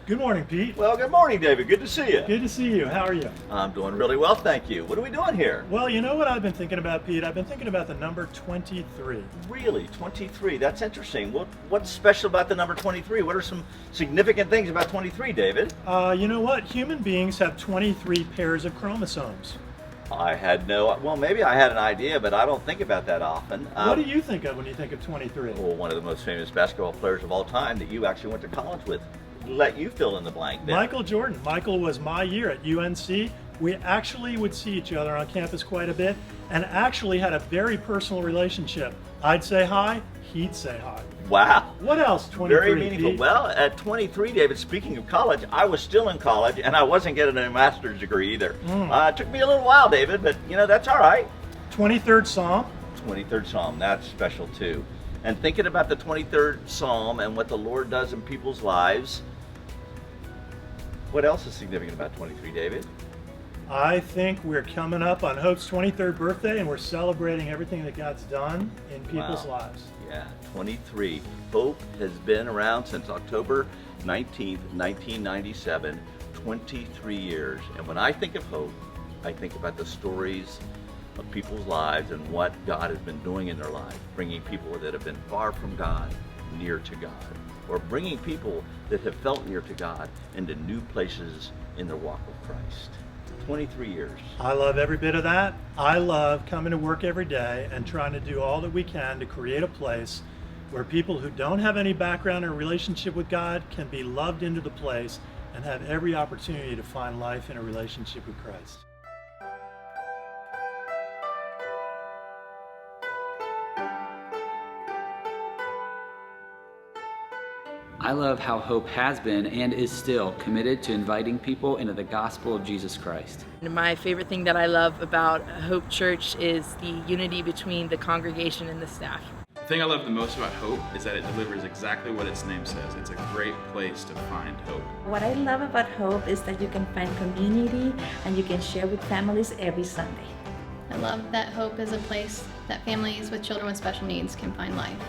Good morning, Pete. Well, good morning, David. Good to see you. Good to see you. How are you? I'm doing really well, thank you. What are we doing here? Well, you know what I've been thinking about, Pete? I've been thinking about the number 23. Really, 23. That's interesting. What's special about the number 23? What are some significant things about 23, David? You know what? Human beings have 23 pairs of chromosomes. Well, maybe I had an idea, but I don't think about that often. What do you think of when you think of 23? Well, one of the most famous basketball players of all time that you actually went to college with. Let you fill in the blank there. Michael Jordan. Michael was my year at UNC. We actually would see each other on campus quite a bit and actually had a very personal relationship. I'd say hi, he'd say hi. Wow. What else, 23? Very meaningful. Pete? Well, at 23, David, speaking of college, I was still in college and I wasn't getting a master's degree either. It took me a little while, David, but that's all right. 23rd Psalm. 23rd Psalm, that's special too. And thinking about the 23rd Psalm and what the Lord does in people's lives, what else is significant about 23, David? I think we're coming up on Hope's 23rd birthday and we're celebrating everything that God's done in people's lives. Yeah, 23. Hope has been around since October 19th, 1997, 23 years. And when I think of hope, I think about the stories of people's lives and what God has been doing in their lives, bringing people that have been far from God near to God, or bringing people that have felt near to God into new places in their walk with Christ. 23 years. I love every bit of that. I love coming to work every day and trying to do all that we can to create a place where people who don't have any background or relationship with God can be loved into the place and have every opportunity to find life in a relationship with Christ. I love how Hope has been and is still committed to inviting people into the gospel of Jesus Christ. My favorite thing that I love about Hope Church is the unity between the congregation and the staff. The thing I love the most about Hope is that it delivers exactly what its name says. It's a great place to find hope. What I love about Hope is that you can find community and you can share with families every Sunday. I love that Hope is a place that families with children with special needs can find life.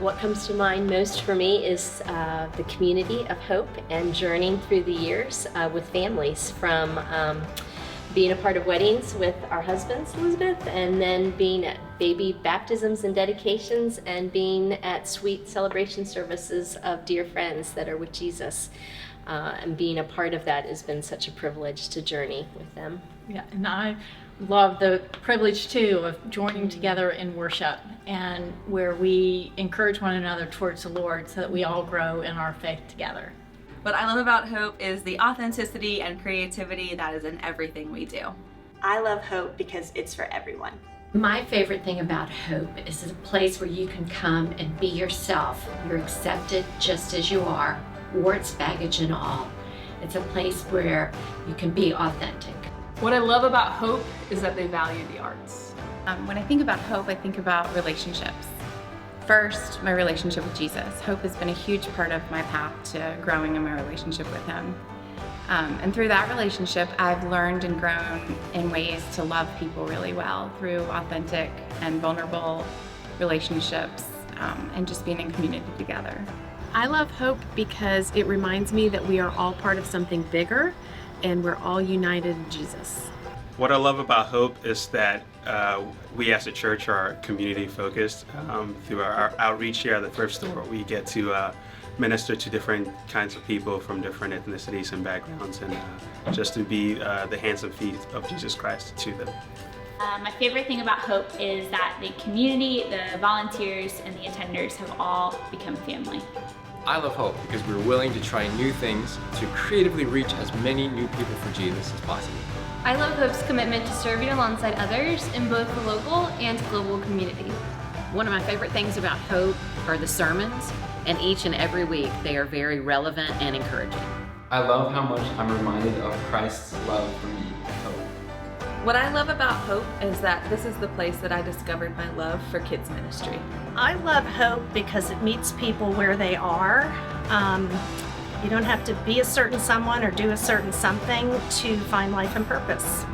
What comes to mind most for me is the community of hope and journeying through the years with families, from being a part of weddings with our husbands, Elizabeth, and then being at baby baptisms and dedications, and being at sweet celebration services of dear friends that are with Jesus. And being a part of that has been such a privilege to journey with them. Yeah, and I love the privilege too of joining together in worship, and where we encourage one another towards the Lord so that we all grow in our faith together. What I love about Hope is the authenticity and creativity that is in everything we do. I love Hope because it's for everyone. My favorite thing about Hope is it's a place where you can come and be yourself. You're accepted just as you are, warts, baggage, and all. It's a place where you can be authentic. What I love about Hope is that they value the arts. When I think about Hope, I think about relationships. First, my relationship with Jesus. Hope has been a huge part of my path to growing in my relationship with Him. And through that relationship, I've learned and grown in ways to love people really well through authentic and vulnerable relationships, and just being in community together. I love Hope because it reminds me that we are all part of something bigger and we're all united in Jesus. What I love about Hope is that we as a church are community focused. Through our outreach here at the thrift store, we get to minister to different kinds of people from different ethnicities and backgrounds, and just to be the hands and feet of Jesus Christ to them. My favorite thing about Hope is that the community, the volunteers, and the attenders have all become family. I love Hope because we're willing to try new things to creatively reach as many new people for Jesus as possible. I love Hope's commitment to serving alongside others in both the local and global community. One of my favorite things about Hope are the sermons, and each and every week they are very relevant and encouraging. I love how much I'm reminded of Christ's love for me, Hope. What I love about Hope is that this is the place that I discovered my love for kids ministry. I love Hope because it meets people where they are. You don't have to be a certain someone or do a certain something to find life and purpose.